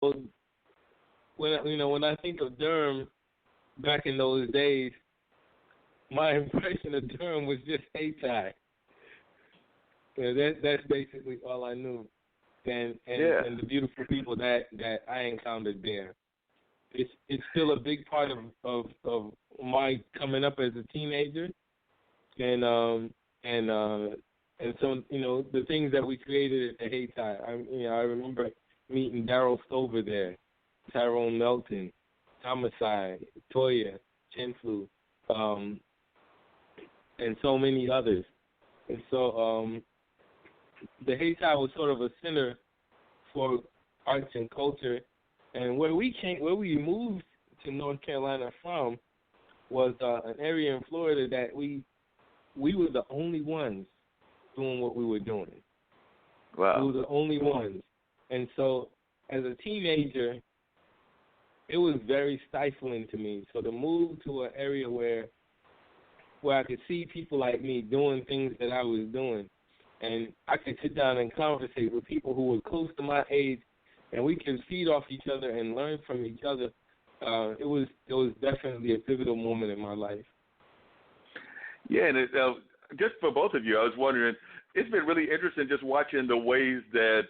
Well, when I think of Durham back in those days, my impression of Durham was just Hayti. That's basically all I knew, and the beautiful people that I encountered there. It's still a big part of my coming up as a teenager, and so the things that we created at the Hayti. I remember meeting Daryl Stover there, Tyrone Melton, Homicide, Toya, Chinflu, and so many others. And so the Hayti was sort of a center for arts and culture. And where we moved to North Carolina from was an area in Florida that we were the only ones doing what we were doing. Wow. We were the only ones. And so as a teenager, it was very stifling to me. So to move to an area where I could see people like me doing things that I was doing, and I could sit down and conversate with people who were close to my age, and we could feed off each other and learn from each other. It was definitely a pivotal moment in my life. Yeah, and just for both of you, I was wondering, it's been really interesting just watching the ways that,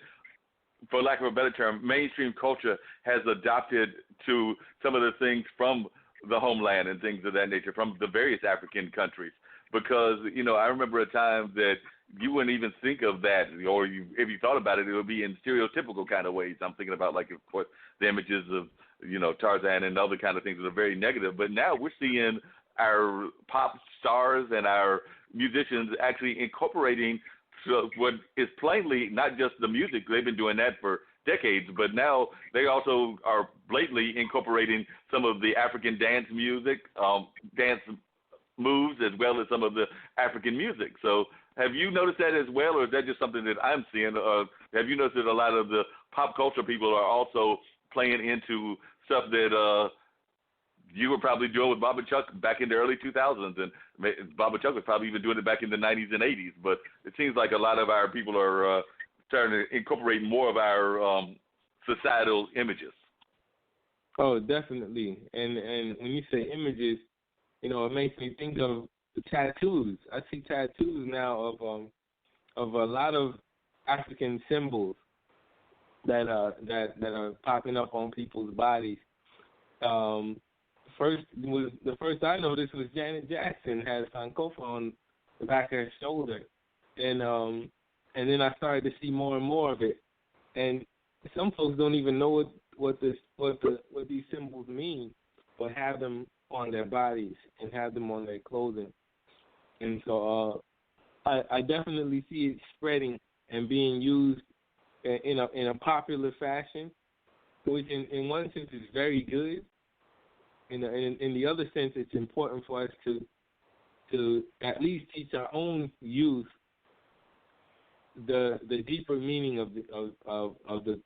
for lack of a better term, mainstream culture has adopted to some of the things from the homeland and things of that nature, from the various African countries. Because, I remember a time that you wouldn't even think of that, or if you thought about it, it would be in stereotypical kind of ways. I'm thinking about, like, of course, the images of, Tarzan and other kind of things that are very negative. But now we're seeing our pop stars and our musicians actually incorporating what is plainly not just the music. They've been doing that for decades, but now they also are blatantly incorporating some of the African dance music, dance moves, as well as some of the African music. So have you noticed that as well, or is that just something that I'm seeing? Have you noticed that a lot of the pop culture people are also playing into stuff that you were probably doing with Baba Chuck back in the early 2000s, and Baba Chuck was probably even doing it back in the 90s and 80s. But it seems like a lot of our people are starting to incorporate more of our societal images. Oh, definitely. And when you say images, it makes me think of the tattoos. I see tattoos now of a lot of African symbols that are popping up on people's bodies. The first I noticed was Janet Jackson had Sankofa on the back of her shoulder, and then I started to see more and more of it. And some folks don't even know what these symbols mean, but have them on their bodies and have them on their clothing. And so I definitely see it spreading and being used in a popular fashion, which in one sense is very good. In the other sense, it's important for us to at least teach our own youth the deeper meaning of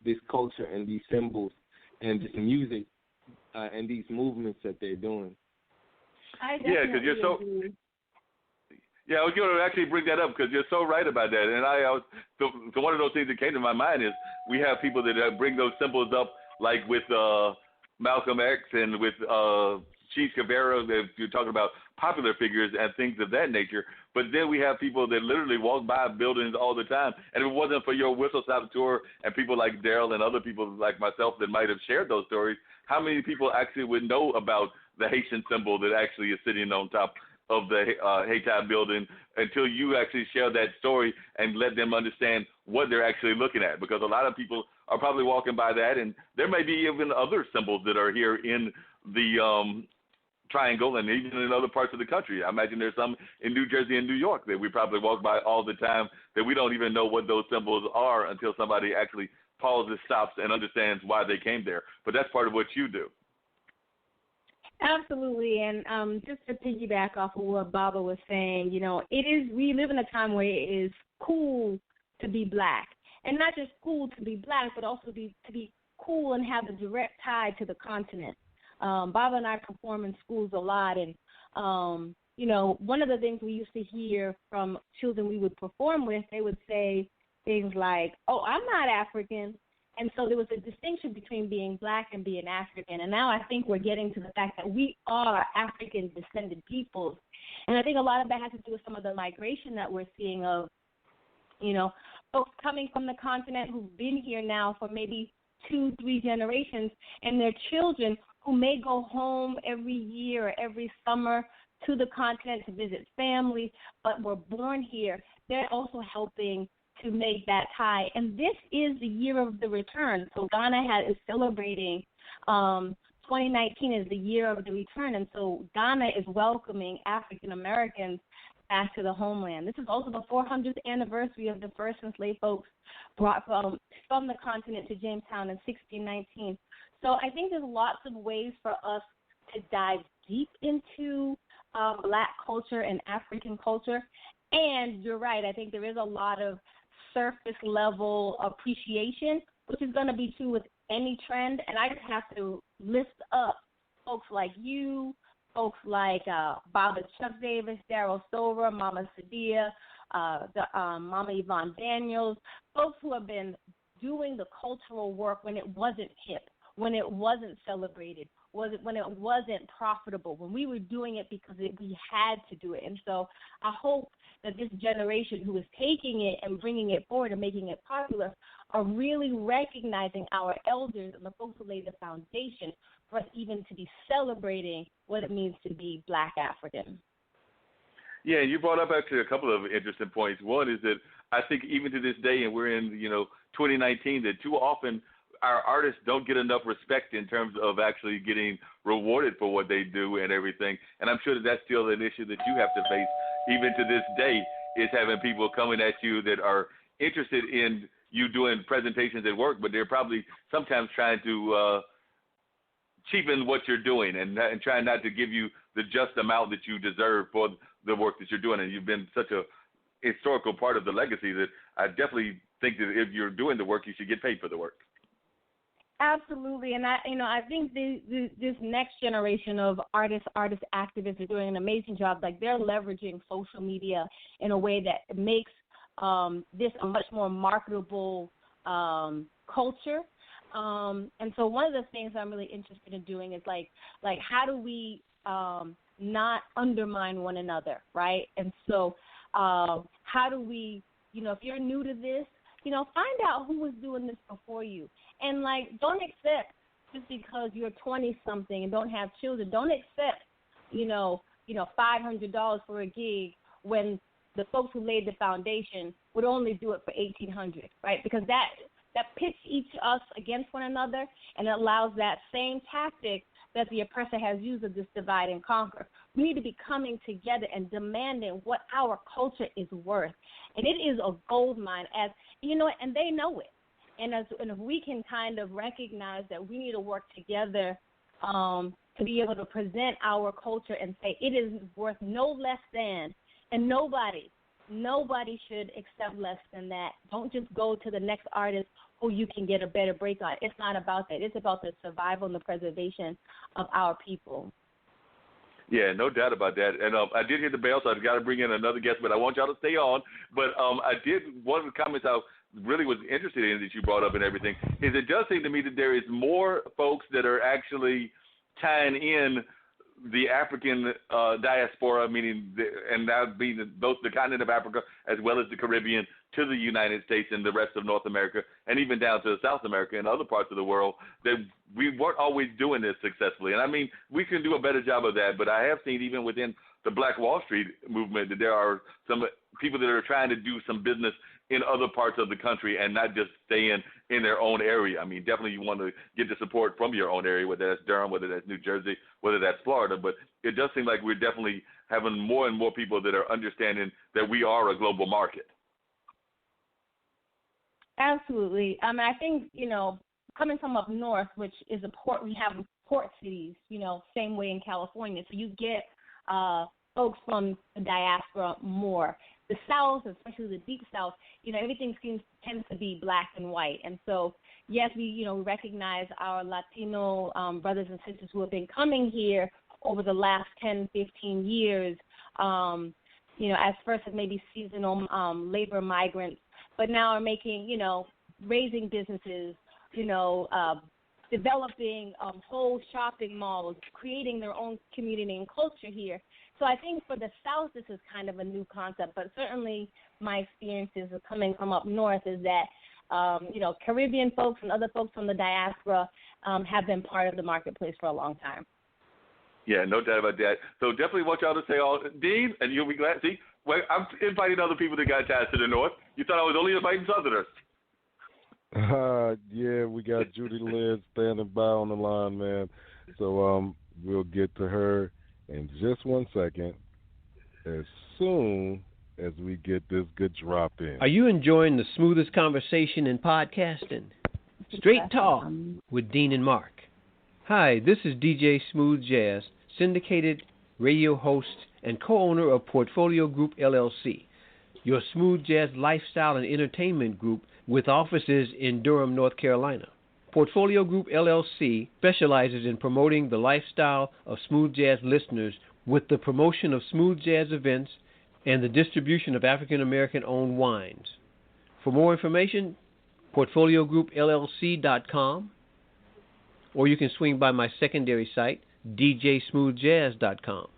this culture and these symbols and this music and these movements that they're doing. Yeah, because you're so. Yeah, I was going to actually bring that up because you're so right about that. And so one of those things that came to my mind is we have people that bring those symbols up, like with Malcolm X and with Che Guevara, that you're talking about popular figures and things of that nature. But then we have people that literally walk by buildings all the time. And if it wasn't for your whistle stop tour and people like Daryl and other people like myself that might have shared those stories, how many people actually would know about the Haitian symbol that actually is sitting on top of the Haiti building until you actually share that story and let them understand what they're actually looking at? Because a lot of people are probably walking by that, and there may be even other symbols that are here in the triangle and even in other parts of the country. I imagine there's some in New Jersey and New York that we probably walk by all the time that we don't even know what those symbols are until somebody actually pauses, stops, and understands why they came there. But that's part of what you do. Absolutely, and just to piggyback off of what Baba was saying, we live in a time where it is cool to be black, and not just cool to be black, but also to be cool and have a direct tie to the continent. Baba and I perform in schools a lot, and one of the things we used to hear from children we would perform with, they would say things like, "Oh, I'm not African," And so there was a distinction between being black and being African. And now I think we're getting to the fact that we are African-descended peoples. And I think a lot of that has to do with some of the migration that we're seeing of, folks coming from the continent who've been here now for maybe 2-3 generations, and their children who may go home every year or every summer to the continent to visit family, but were born here. They're also helping to make that tie. And this is the year of the return. So Ghana is celebrating 2019 is the year of the return. And so Ghana is welcoming African Americans back to the homeland. This is also the 400th anniversary of the first enslaved folks brought from the continent to Jamestown in 1619. So I think there's lots of ways for us to dive deep into black culture and African culture. And you're right, I think there is a lot of surface level appreciation, which is going to be true with any trend. And I just have to lift up folks like you, folks like Baba Chuck Davis, Daryl Stover, Mama Sadia, Mama Yvonne Daniels, folks who have been doing the cultural work when it wasn't hip, when it wasn't celebrated, when it wasn't profitable, when we were doing it because we had to do it. And so I hope that this generation who is taking it and bringing it forward and making it popular are really recognizing our elders and the folks who laid the foundation for us even to be celebrating what it means to be Black African. Yeah, and you brought up actually a couple of interesting points. One is that I think even to this day, and we're in 2019, that too often our artists don't get enough respect in terms of actually getting rewarded for what they do and everything. And I'm sure that that's still an issue that you have to face even to this day, is having people coming at you that are interested in you doing presentations at work, but they're probably sometimes trying to cheapen what you're doing and trying not to give you the just amount that you deserve for the work that you're doing. And you've been such a historical part of the legacy that I definitely think that if you're doing the work, you should get paid for the work. Absolutely, and I think this next generation of artists, activists are doing an amazing job. Like, they're leveraging social media in a way that makes this a much more marketable culture. And so one of the things I'm really interested in doing is like how do we not undermine one another, right? And so how do we, if you're new to this, find out who was doing this before you. And, don't accept just because you're 20-something and don't have children. Don't accept, $500 for a gig when the folks who laid the foundation would only do it for $1,800, right? Because that pits us against one another, and it allows that same tactic that the oppressor has used of this divide and conquer. We need to be coming together and demanding what our culture is worth. And it is a gold mine, and they know it. And if we can kind of recognize that we need to work together to be able to present our culture and say it is worth no less than, and nobody should accept less than that. Don't just go to the next artist who you can get a better break on. It's not about that. It's about the survival and the preservation of our people. Yeah, no doubt about that. And I did hit the bell, so I've got to bring in another guest, but I want y'all to stay on. But one of the comments I really was interested in that you brought up and everything is it does seem to me that there is more folks that are actually tying in the African diaspora, meaning and that being the continent of Africa as well as the Caribbean, to the United States and the rest of North America, and even down to South America and other parts of the world, that we weren't always doing this successfully. And I mean, we can do a better job of that, but I have seen even within the Black Wall Street movement that there are some people that are trying to do some business in other parts of the country and not just staying in their own area. I mean, definitely you want to get the support from your own area, whether that's Durham, whether that's New Jersey, whether that's Florida, but it does seem like we're definitely having more and more people that are understanding that we are a global market. Absolutely. I think, coming from up north, which is a port, we have port cities, same way in California. So you get folks from the diaspora more. The South, especially the Deep South, everything tends to be black and white. And so, yes, we recognize our Latino brothers and sisters who have been coming here over the last 10, 15 years, as first as maybe seasonal labor migrants, but now are making, raising businesses, developing whole shopping malls, creating their own community and culture here. So I think for the South, this is kind of a new concept, but certainly my experiences of coming from up north is that, Caribbean folks and other folks from the diaspora have been part of the marketplace for a long time. Yeah, no doubt about that. So definitely want y'all to say all, Dean, and you'll be glad. See, I'm inviting other people that got ties to the north. You thought I was only inviting Southerners. Yeah, we got JudiLynn standing by on the line, man. So we'll get to her in just 1 second as soon as we get this good drop in. Are you enjoying the smoothest conversation in podcasting? Straight Talk with Dean and Mark. Hi, this is DJ Smooth Jazz, syndicated radio host and co-owner of Portfolio Group LLC, your smooth jazz lifestyle and entertainment group with offices in Durham, North Carolina. Portfolio Group LLC specializes in promoting the lifestyle of smooth jazz listeners with the promotion of smooth jazz events and the distribution of African American owned wines. For more information, portfoliogroupllc.com, or you can swing by my secondary site, djsmoothjazz.com.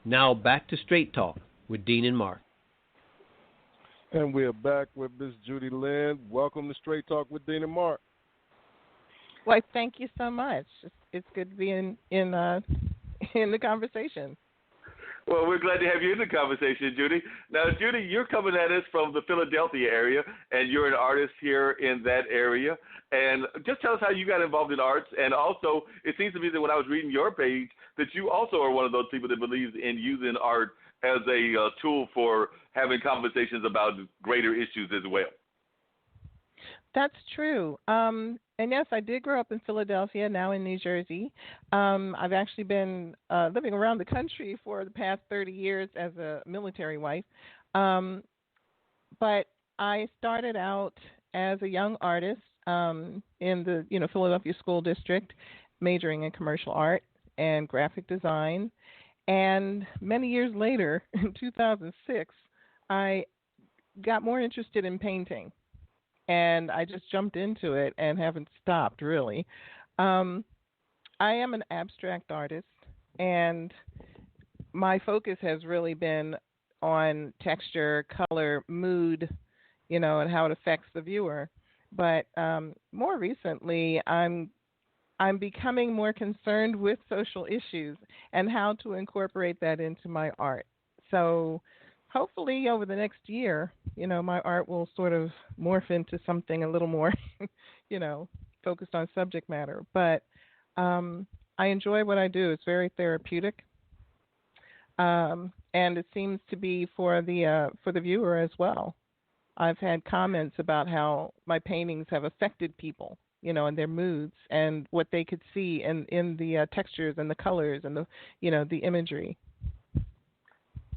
Now back to Straight Talk with Dean and Mark. And we're back with Miss JudiLynn. Welcome to Straight Talk with Dean and Mark. Well, thank you so much. It's good to be in the conversation. Well, we're glad to have you in the conversation, Judy. Now, Judy, you're coming at us from the Philadelphia area, and you're an artist here in that area. And just tell us how you got involved in arts. And also, it seems to me that when I was reading your page, that you also are one of those people that believes in using art as a tool for having conversations about greater issues as well. That's true. And yes, I did grow up in Philadelphia, now in New Jersey. I've actually been living around the country for the past 30 years as a military wife. But I started out as a young artist in the Philadelphia School District, majoring in commercial art and graphic design. And many years later, in 2006, I got more interested in painting. And I just jumped into it and haven't stopped, really. I am an abstract artist, and my focus has really been on texture, color, mood, and how it affects the viewer. But more recently, I'm becoming more concerned with social issues and how to incorporate that into my art. So hopefully over the next year, my art will sort of morph into something a little more, focused on subject matter. But I enjoy what I do. It's very therapeutic. And it seems to be for the viewer as well. I've had comments about how my paintings have affected people, and their moods and what they could see in the textures and the colors and the imagery.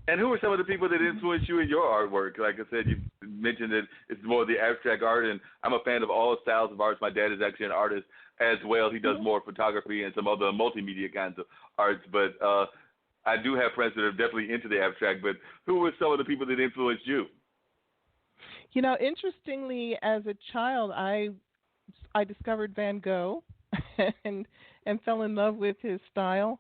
And who are some of the people that influence you in your artwork? Like I said, you mentioned that it's more the abstract art, and I'm a fan of all styles of arts. My dad is actually an artist as well. He does more photography and some other multimedia kinds of arts. But I do have friends that are definitely into the abstract. But who were some of the people that influenced you? Interestingly, as a child, I discovered Van Gogh and fell in love with his style.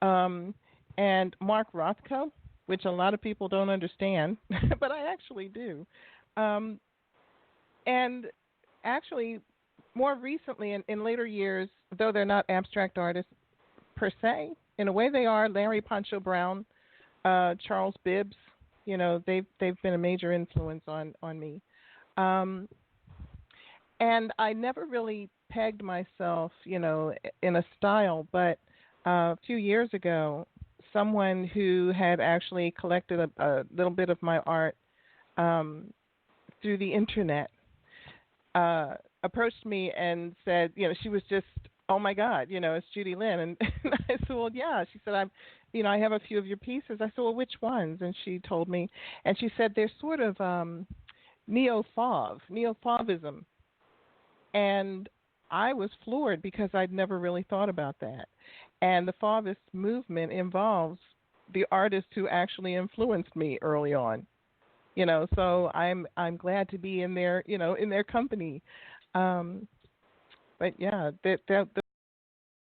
And Mark Rothko, which a lot of people don't understand, but I actually do. And actually, more recently, in later years, though they're not abstract artists per se, in a way they are, Larry Poncho Brown, Charles Bibbs, they've been a major influence on me. And I never really pegged myself, in a style, but a few years ago, someone who had actually collected a little bit of my art through the internet approached me and said, she was just, oh my God, it's JudiLynn. And I said, well, yeah. She said, I have a few of your pieces. I said, well, which ones? And she told me, and she said, they're sort of neo-fauvism. And I was floored because I'd never really thought about that. And the Fauvist movement involves the artists who actually influenced me early on. So I'm glad to be in their company. But yeah, those